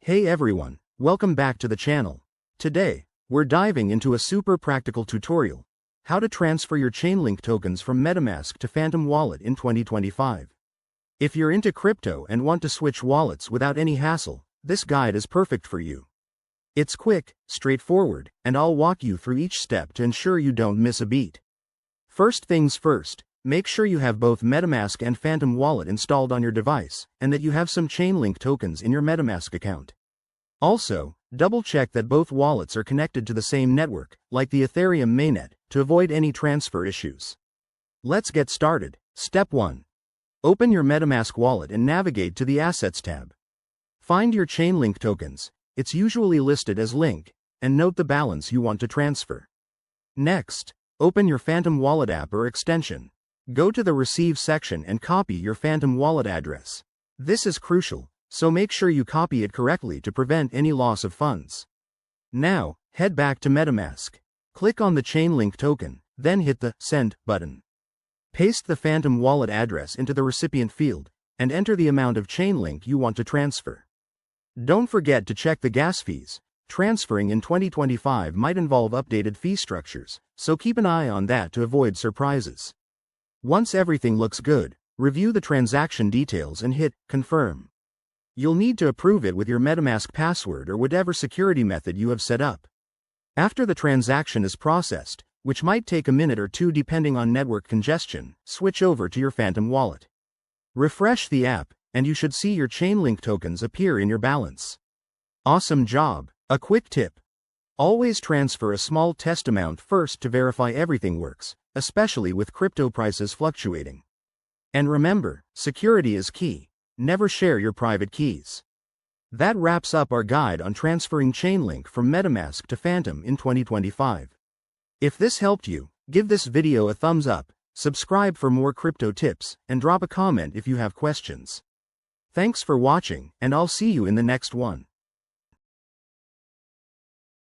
Hey everyone, welcome back to the channel. Today, we're diving into a super practical tutorial, how to transfer your Chainlink tokens from MetaMask to Phantom Wallet in 2025. If you're into crypto and want to switch wallets without any hassle, this guide is perfect for you. It's quick, straightforward, and I'll walk you through each step to ensure you don't miss a beat. First things first, make sure you have both MetaMask and Phantom Wallet installed on your device, and that you have some Chainlink tokens in your MetaMask account. Also, double-check that both wallets are connected to the same network, like the Ethereum mainnet, to avoid any transfer issues. Let's get started. Step 1. Open your MetaMask wallet and navigate to the Assets tab. Find your Chainlink tokens, it's usually listed as Link, and note the balance you want to transfer. Next, open your Phantom Wallet app or extension. Go to the Receive section and copy your Phantom Wallet address. This is crucial, so make sure you copy it correctly to prevent any loss of funds. Now, head back to MetaMask. Click on the Chainlink token, then hit the Send button. Paste the Phantom Wallet address into the recipient field, and enter the amount of Chainlink you want to transfer. Don't forget to check the gas fees. Transferring in 2025 might involve updated fee structures, so keep an eye on that to avoid surprises. Once everything looks good, review the transaction details and hit Confirm. You'll need to approve it with your MetaMask password or whatever security method you have set up. After the transaction is processed, which might take a minute or two depending on network congestion, switch over to your Phantom Wallet. Refresh the app, and you should see your Chainlink tokens appear in your balance. Awesome job! A quick tip. Always transfer a small test amount first to verify everything works, especially with crypto prices fluctuating. And remember, security is key. Never share your private keys. That wraps up our guide on transferring Chainlink from MetaMask to Phantom in 2025. If this helped you, give this video a thumbs up, subscribe for more crypto tips, and drop a comment if you have questions. Thanks for watching, and I'll see you in the next one.